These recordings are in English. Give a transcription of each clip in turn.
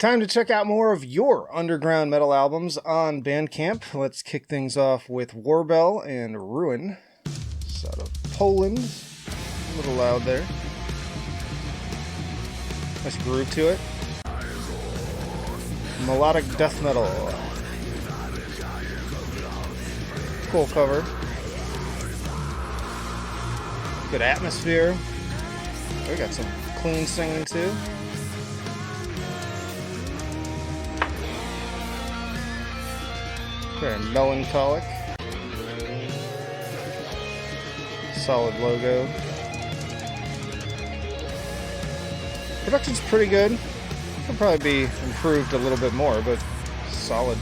Time to check out more of your underground metal albums on Bandcamp. Let's kick things off with Warbell and Ruin. It's out of Poland. A little loud there. Nice groove to it. Melodic death metal. Cool cover. Good atmosphere. We got some clean singing too. Very melancholic. Solid logo. Production's pretty good. Could probably be improved a little bit more, but solid.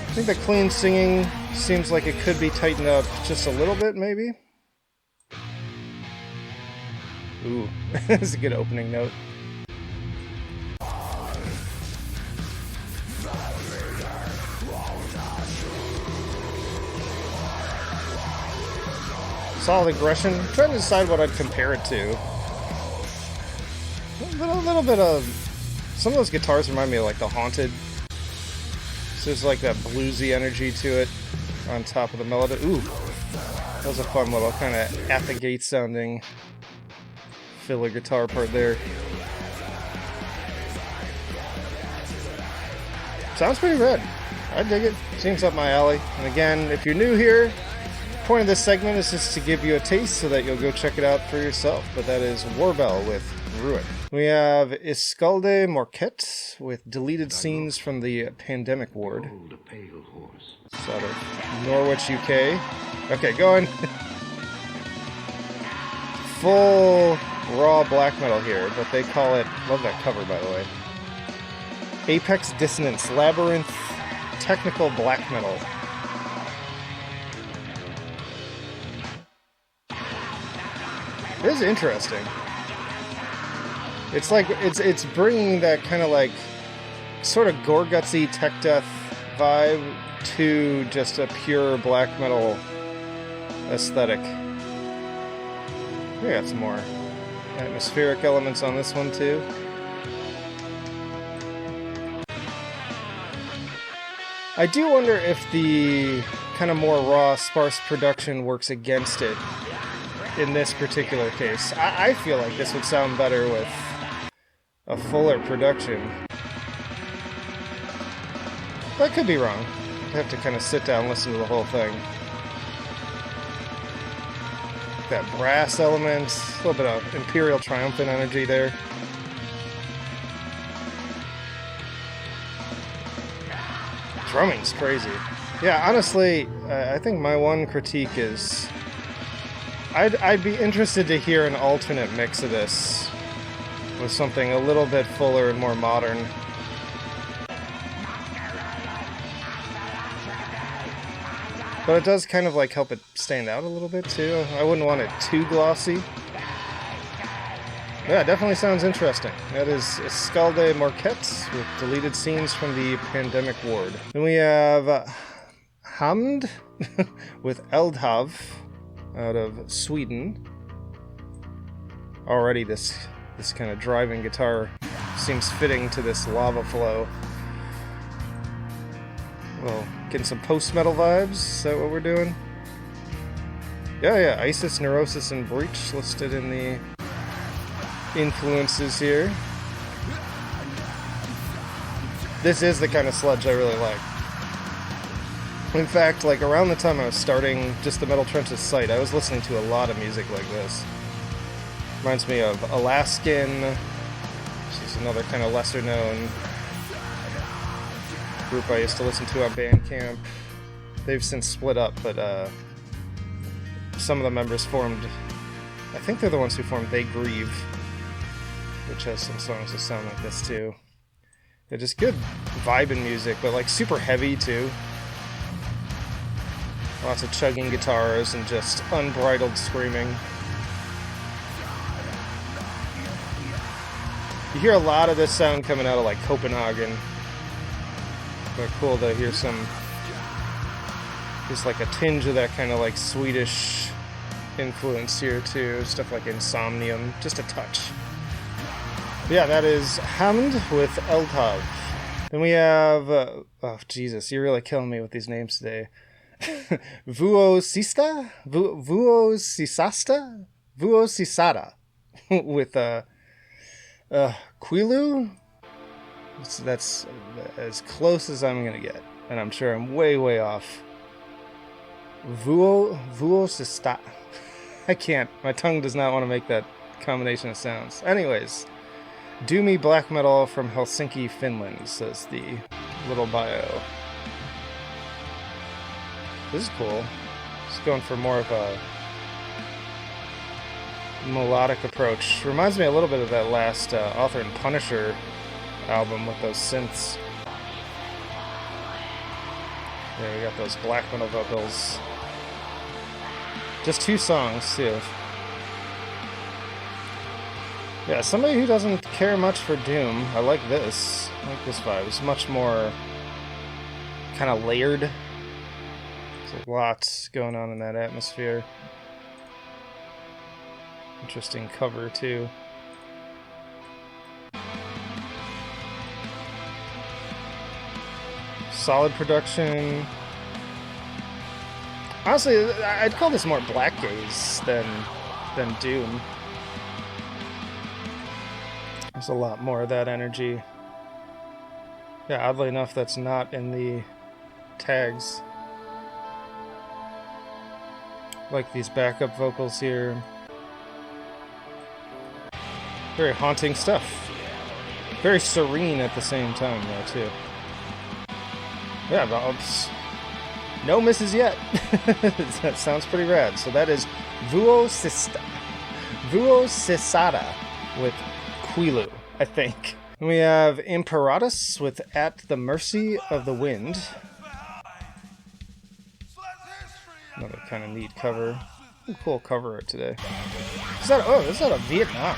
I think the clean singing seems like it could be tightened up just a little bit, maybe. Ooh, that's a good opening note. Solid aggression. I'm trying to decide what I'd compare it to. A little bit of... Some of those guitars remind me of like the Haunted. So there's like that bluesy energy to it on top of the melody. Ooh, that was a fun little kind of at the gate sounding filler guitar part there. Sounds pretty rad. I dig it. Seems up my alley. And again, if you're new here, the point of this segment is just to give you a taste so that you'll go check it out for yourself. But that is Warbell with Ruin. We have Escalde Marquette with deleted scenes from the pandemic ward. It's out of Norwich, UK. Okay, going. Full raw black metal here, but they call it, love that cover by the way, Apex Dissonance Labyrinth Technical Black Metal. It is interesting. It's like, it's bringing that kind of like, sort of Gorgutsy tech death vibe to just a pure black metal aesthetic. We got some more atmospheric elements on this one too. I do wonder if the kind of more raw, sparse production works against it in this particular case. I feel like this would sound better with a fuller production. That could be wrong. I'd have to kind of sit down and listen to the whole thing. That brass element, a little bit of Imperial Triumphant energy there. Drumming's crazy. Yeah, honestly, I think my one critique is I'd be interested to hear an alternate mix of this with something a little bit fuller and more modern. But it does kind of like help it stand out a little bit too. I wouldn't want it too glossy. Yeah, it definitely sounds interesting. That is Escalde Marquette with deleted scenes from the pandemic ward. Then we have Hämnd with Eldhav out of Sweden. Already this kind of driving guitar seems fitting to this lava flow. Well, getting some post-metal vibes, is that what we're doing? Yeah, Isis, Neurosis, and Breach listed in the influences here. This is the kind of sludge I really like. In fact, like around the time I was starting just the Metal Trenches site, I was listening to a lot of music like this. Reminds me of Alaskan, which is another kind of lesser known group I used to listen to on Bandcamp. They've since split up, but some of the members formed, I think they're the ones who formed They Grieve, which has some songs that sound like this too. They're just good vibing music, but like super heavy too. Lots of chugging guitars and just unbridled screaming. You hear a lot of this sound coming out of like Copenhagen. But cool to hear some, just like a tinge of that kind of like Swedish influence here too, stuff like Insomnium, just a touch. But yeah, that is Hämnd with Eldhav. Then we have, oh Jesus, you're really killing me with these names today. Vuosisata with Kuilu. That's as close as I'm gonna get, and I'm sure I'm way off. Vuosisata. I can't. My tongue does not want to make that combination of sounds. Anyways, doomy black metal from Helsinki, Finland, says the little bio. This is cool. Just going for more of a melodic approach. Reminds me a little bit of that last Author and Punisher album with those synths. Yeah, we got those black metal vocals. Just 2 songs, too. Yeah, somebody who doesn't care much for Doom, I like this. I like this vibe. It's much more kind of layered. There's a lot going on in that atmosphere. Interesting cover, too. Solid production. Honestly, I'd call this more black gaze than Doom. There's a lot more of that energy. Yeah, oddly enough, that's not in the tags. Like these backup vocals here. Very haunting stuff. Very serene at the same time, though, too. Yeah, no misses yet. That sounds pretty rad. So that is Vuosisata with Kuilu, I think. And we have Imperatus with At the Mercy of the Wind. Another kind of neat cover. Cool cover art today. This is out of Vietnam.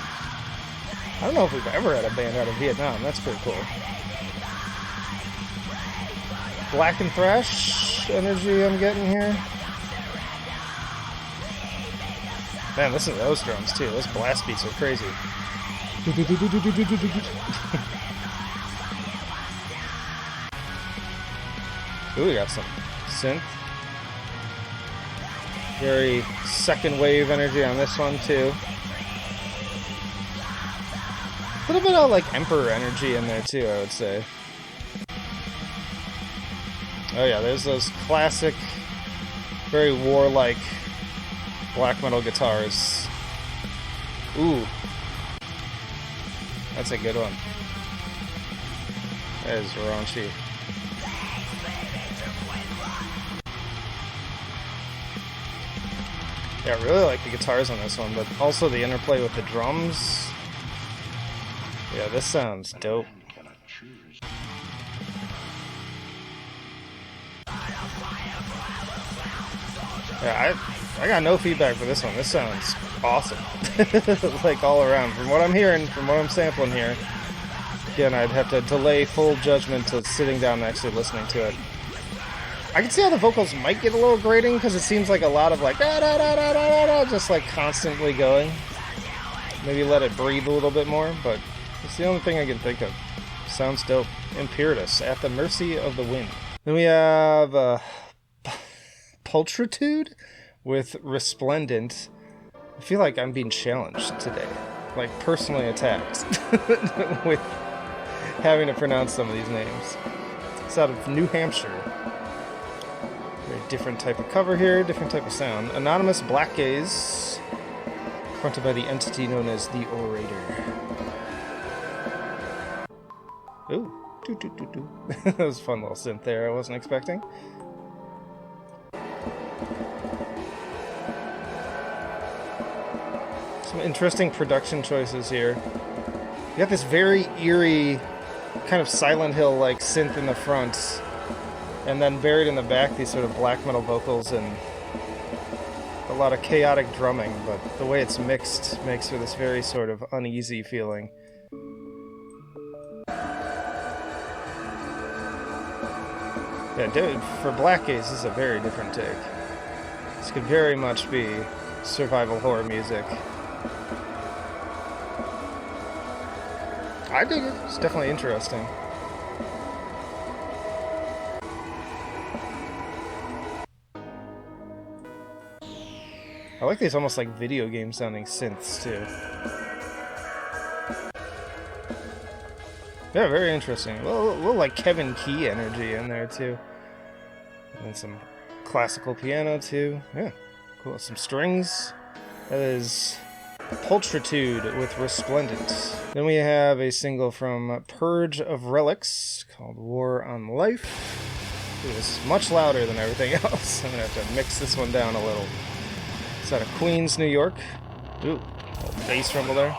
I don't know if we've ever had a band out of Vietnam. That's pretty cool. Black and thrash energy I'm getting here. Man, listen to those drums too. Those blast beats are crazy. Ooh, we got some synth. Very second wave energy on this one too. A little bit of like Emperor energy in there too, I would say. Oh yeah, there's those classic, very warlike black metal guitars. Ooh. That's a good one. That is raunchy. Yeah, I really like the guitars on this one, but also the interplay with the drums. Yeah, this sounds dope. Yeah, I got no feedback for this one. This sounds awesome. Like all around. From what I'm hearing, from what I'm sampling here. Again, I'd have to delay full judgment to sitting down and actually listening to it. I can see how the vocals might get a little grating, because it seems like a lot of like da da da da da da, just like constantly going. Maybe let it breathe a little bit more, but it's the only thing I can think of. Sounds dope. Imperatus, At the Mercy of the Wind. Then we have Pulchritude with Resplendent. I feel like I'm being challenged today. Like personally attacked with having to pronounce some of these names. It's out of New Hampshire. Very different type of cover here, different type of sound. Anonymous Black Gaze, fronted by the entity known as the Orator. Ooh, doo-doo-doo-doo. That was a fun little synth there I wasn't expecting. Some interesting production choices here. You got this very eerie, kind of Silent Hill-like synth in the front, and then buried in the back, these sort of black metal vocals and a lot of chaotic drumming, but the way it's mixed makes for this very sort of uneasy feeling. Yeah, for Black Gaze, this is a very different take. This could very much be survival horror music. I dig it. It's definitely interesting. I like these almost like video game sounding synths too. Yeah, very interesting. A little like Kevin Key energy in there too. And some classical piano too. Yeah, cool. Some strings. That is Pulchritude with Resplendent. Then we have a single from Purge of Relics called War on Life. It is much louder than everything else. I'm gonna have to mix this one down a little. It's out of Queens, New York. Ooh, little bass rumble there.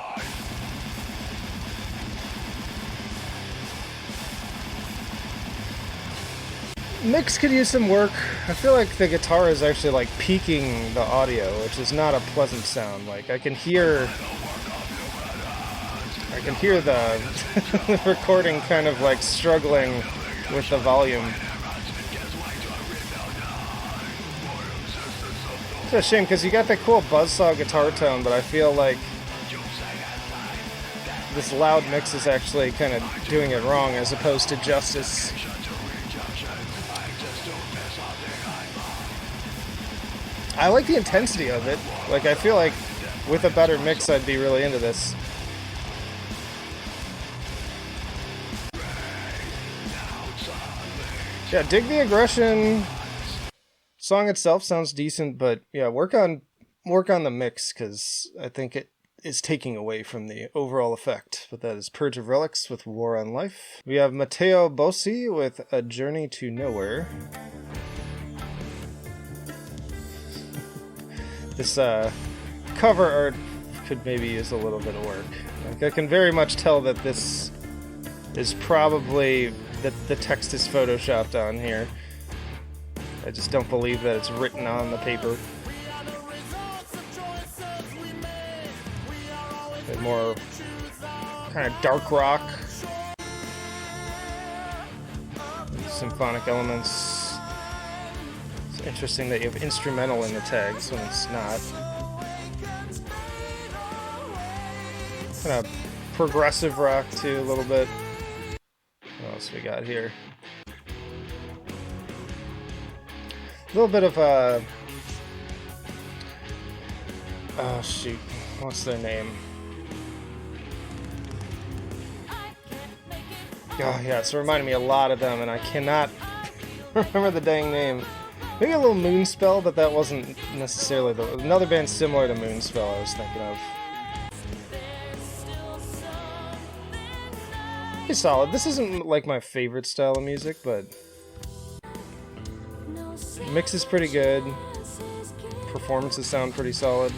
Mix could use some work. I feel like the guitar is actually like peaking the audio, which is not a pleasant sound. Like I can hear the recording kind of like struggling with the volume. It's a shame because you got that cool buzzsaw guitar tone, but I feel like this loud mix is actually kind of doing it wrong as opposed to justice. I like the intensity of it. Like, I feel like with a better mix, I'd be really into this. Yeah, dig the aggression. Song itself sounds decent, but yeah, work on the mix because I think it is taking away from the overall effect. But that is Purge of Relics with War on Life. We have Matteo Bossi with A Journey to Nowhere. This cover art could maybe use a little bit of work. Like, I can very much tell that this is probably that the text is photoshopped on here. I just don't believe that it's written on the paper. A bit more kind of dark rock. Symphonic elements. It's interesting that you have instrumental in the tags when it's not. Kind of progressive rock too, a little bit. What else we got here? A little bit of oh shoot, what's their name? Oh yeah, it's reminding me a lot of them, and I cannot remember the dang name. Maybe a little Moonspell, but that wasn't necessarily another band similar to Moonspell I was thinking of. It's solid. This isn't like my favorite style of music, but the mix is pretty good. Performances sound pretty solid.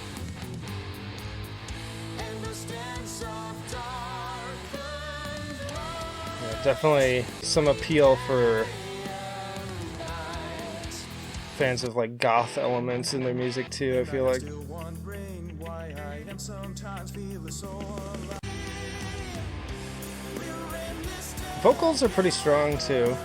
Yeah, definitely some appeal for fans of like goth elements in their music too, I feel like. Vocals are pretty strong too.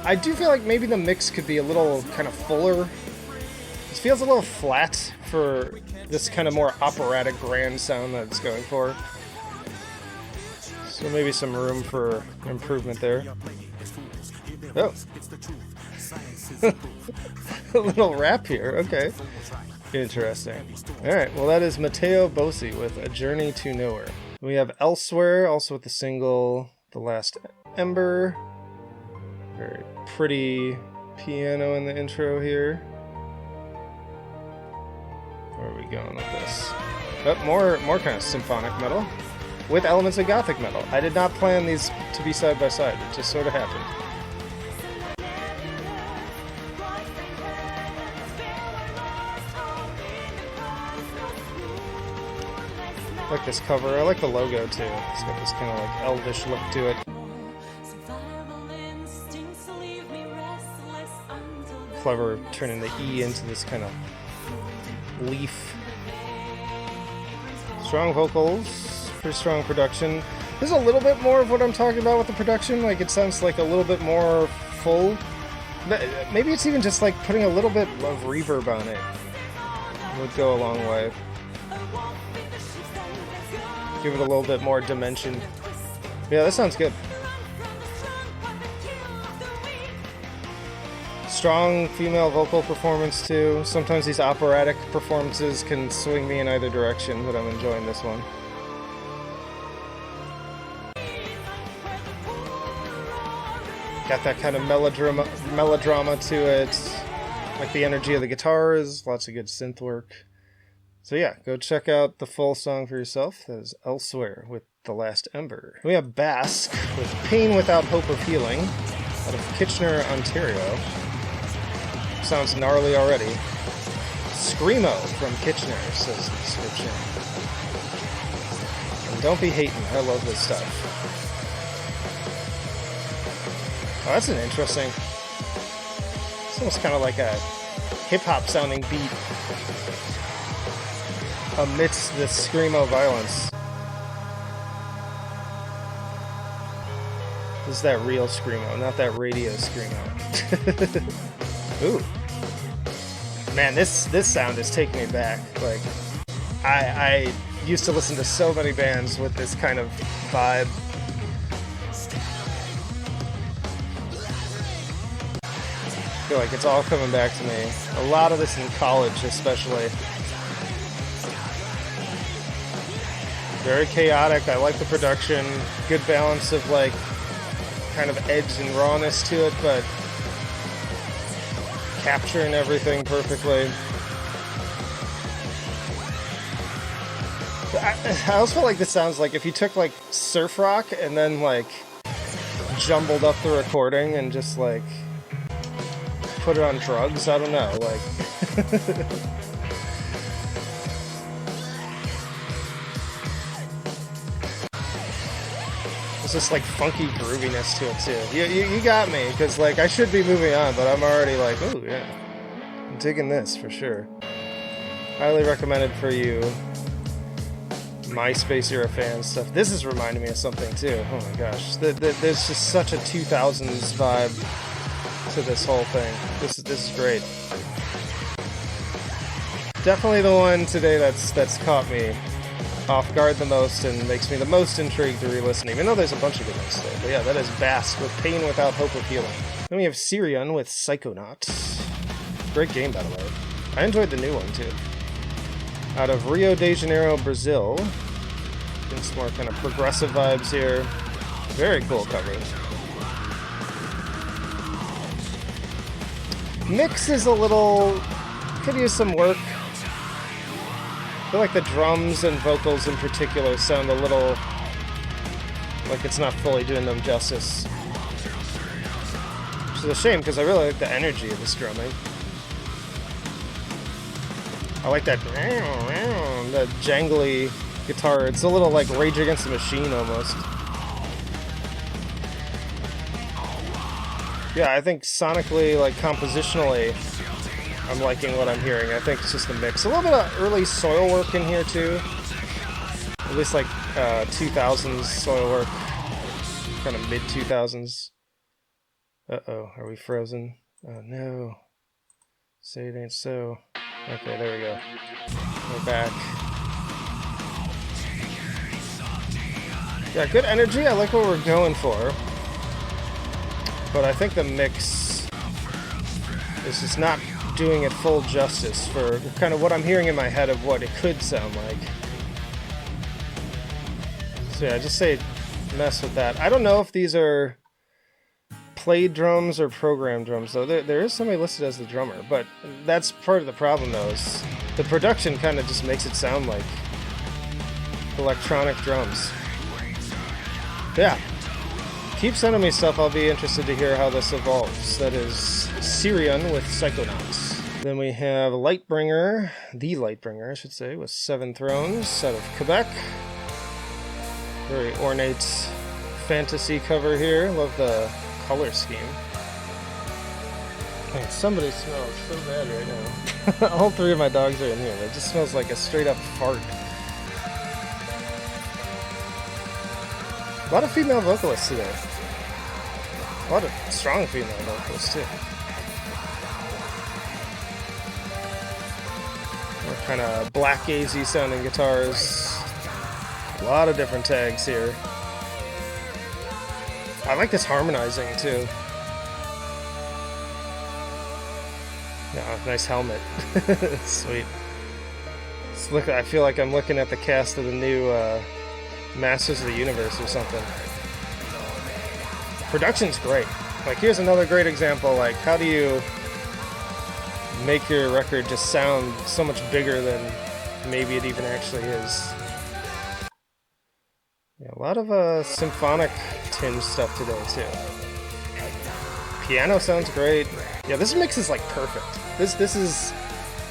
I do feel like maybe the mix could be a little kind of fuller. It feels a little flat for this kind of more operatic grand sound that it's going for. So maybe some room for improvement there. Oh. A little rap here, okay. Interesting. Alright, well that is Matteo Bossi with A Journey to Nowhere. We have Elsewhere, also with the single The Last Ember. Very pretty piano in the intro here. Where are we going with this? Oh, more kind of symphonic metal with elements of gothic metal. I did not plan these to be side by side, it just sort of happened. I like this cover. I like the logo too. It's got this kind of like elvish look to it. Clever turning the E into this kind of leaf. Strong vocals, pretty strong production. There's a little bit more of what I'm talking about with the production. Like it sounds like a little bit more full. Maybe it's even just like putting a little bit of reverb on it. would go a long way. Give it a little bit more dimension. Yeah, that sounds good. Strong female vocal performance too. Sometimes these operatic performances can swing me in either direction, but I'm enjoying this one. Got that kind of melodrama to it. Like the energy of the guitars, lots of good synth work. So yeah, go check out the full song for yourself. That is Elsewhere with The Last Ember. We have Basque with Pain Without Hope of Healing out of Kitchener, Ontario. Sounds gnarly already. Screamo from Kitchener, says the description. And don't be hating, I love this stuff. Oh, that's an interesting... It's almost kind of like a hip-hop sounding beat amidst this screamo violence. This is that real screamo, not that radio screamo. Ooh. Man, this sound is taking me back. Like, I used to listen to so many bands with this kind of vibe. I feel like it's all coming back to me. A lot of this in college, especially. Very chaotic. I like the production. Good balance of like kind of edge and rawness to it, but capturing everything perfectly. I also feel like this sounds like if you took like surf rock and then like jumbled up the recording and just like put it on drugs. I don't know, like it's just like funky grooviness to it too. You got me, because like I should be moving on, but I'm already like, oh yeah, I'm digging this for sure. Highly recommended for you MySpace era fan stuff. This is reminding me of something too. Oh my gosh, there's just such a 2000s vibe to this whole thing. This is great. Definitely the one today that's caught me off guard the most and makes me the most intrigued to re-listen, even though there's a bunch of good ones today. But yeah, that is Basque with Pain Without Hope of Healing. Then we have Siriun with Psychonaut. Great game, by the way. I enjoyed the new one too. Out of Rio de Janeiro, Brazil. Getting some more kind of progressive vibes here. Very cool cover. Mix is a little... could use some work. I feel like the drums and vocals in particular sound a little like it's not fully doing them justice. Which is a shame, because I really like the energy of this drumming. I like that jangly guitar. It's a little like Rage Against the Machine almost. Yeah, I think sonically, like compositionally, I'm liking what I'm hearing. I think it's just a mix. A little bit of early soil work in here too. At least like 2000s soil work. Kind of mid 2000s. Uh-oh, are we frozen? Oh no. Say it ain't so. Okay, there we go. We're back. Yeah, good energy. I like what we're going for. But I think the mix is just not doing it full justice for kind of what I'm hearing in my head of what it could sound like. So yeah, just say mess with that. I don't know if these are played drums or programmed drums, though. There is somebody listed as the drummer, but that's part of the problem, though, is the production kind of just makes it sound like electronic drums. But yeah, keep sending me stuff. I'll be interested to hear how this evolves. That is Siriun with Psychonauts. Then we have Lightbringer, the Lightbringer, I should say, with 7 Thrones out of Quebec. Very ornate fantasy cover here. Love the color scheme. Man, somebody smells so bad right now. All 3 of my dogs are in here. It just smells like a straight up fart. A lot of female vocalists today. A lot of strong female vocalists too. More kind of black gazy sounding guitars. A lot of different tags here. I like this harmonizing too. Yeah, nice helmet. Sweet. Look, I feel like I'm looking at the cast of the new Masters of the Universe or something. Production's great. Like, here's another great example. Like, how do you make your record just sound so much bigger than maybe it even actually is? Yeah, a lot of symphonic tinge stuff today too. Piano sounds great. Yeah, this mix is like perfect. This is...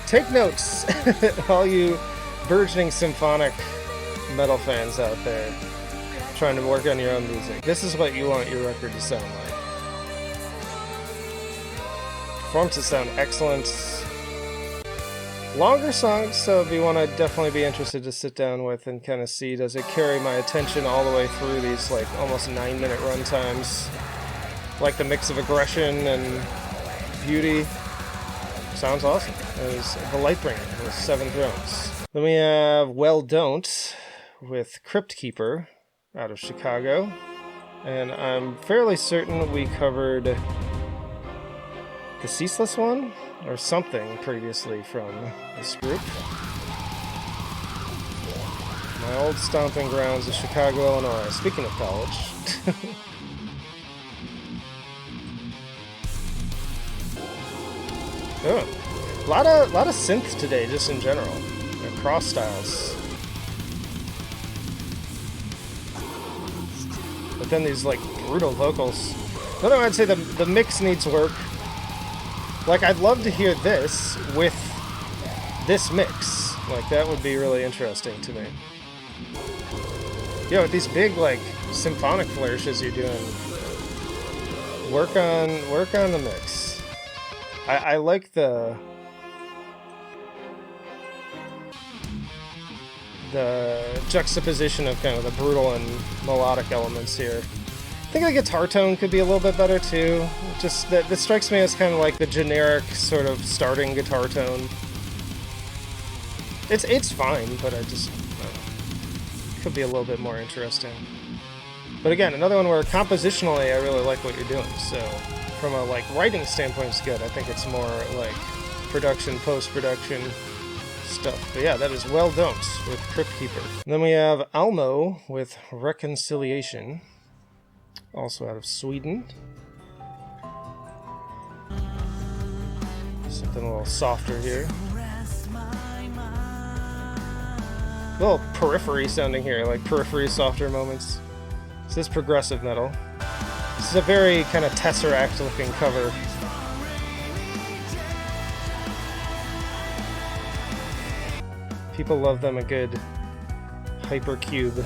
Take notes, all you burgeoning symphonic metal fans out there trying to work on your own music. This is what you want your record to sound like. Performances sound excellent. Longer songs, so if you want to definitely be interested to sit down with and kind of see, does it carry my attention all the way through these like almost 9-minute run times? Like the mix of aggression and beauty. Sounds awesome. There's the Lightbringer with 7 Thrones. Then we have Well Don't with Crypt Keeper out of Chicago. And I'm fairly certain we covered the Ceaseless one or something previously from this group. My old stomping grounds of Chicago, Illinois. Speaking of college. Oh. A lot of synth today, just in general. Cross styles. But then these like brutal vocals. Another one, I'd say the mix needs work. Like, I'd love to hear this with this mix. Like, that would be really interesting to me. Yeah, with these big like symphonic flourishes you're doing. Work on the mix. I like the juxtaposition of kind of the brutal and melodic elements here. I think the guitar tone could be a little bit better too. Just that strikes me as kind of like the generic sort of starting guitar tone. It's fine, but I just could be a little bit more interesting. But again, another one where compositionally I really like what you're doing. So from a like writing standpoint, it's good. I think it's more like production, post-production stuff. But yeah, that is Well Don't with Crypt Keeper. And then we have ALMO with Reconciliation, also out of Sweden. Something a little softer here. A little periphery sounding here, like periphery softer moments. This is progressive metal. This is a very kind of Tesseract looking cover. People love them a good hypercube.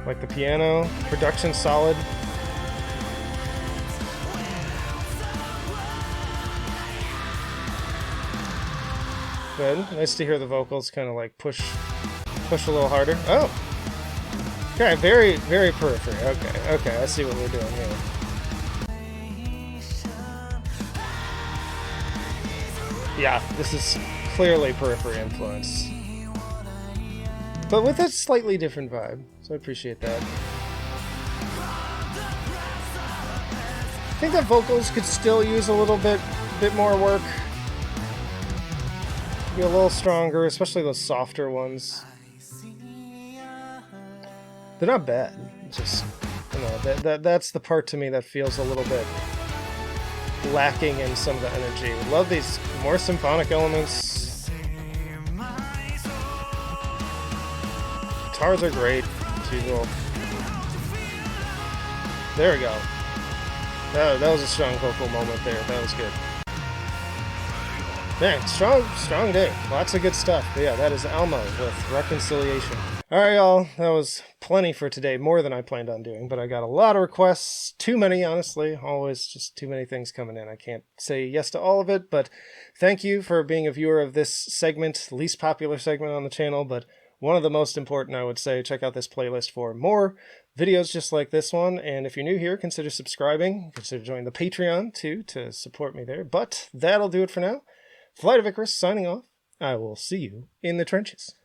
Like the piano, production solid. Good. Nice to hear the vocals kind of like push a little harder. Oh! Okay, very, very periphery. Okay, I see what we're doing here. Yeah, this is clearly periphery influence. But with a slightly different vibe, so I appreciate that. I think that vocals could still use a little bit more work. Be a little stronger, especially those softer ones. They're not bad. Just, you know, that's the part to me that feels a little bit lacking in some of the energy. Love these more symphonic elements. Guitars are great, as usual. There we go. That was a strong vocal moment there. That was good. Man, strong day. Lots of good stuff. But yeah, that is ALMO with Reconciliation. Alright, y'all. That was plenty for today. More than I planned on doing. But I got a lot of requests. Too many, honestly. Always just too many things coming in. I can't say yes to all of it. But thank you for being a viewer of this segment. Least popular segment on the channel. But one of the most important, I would say. Check out this playlist for more videos just like this one. And if you're new here, consider subscribing. Consider joining the Patreon, too, to support me there. But that'll do it for now. Flight of Icarus signing off. I will see you in the trenches.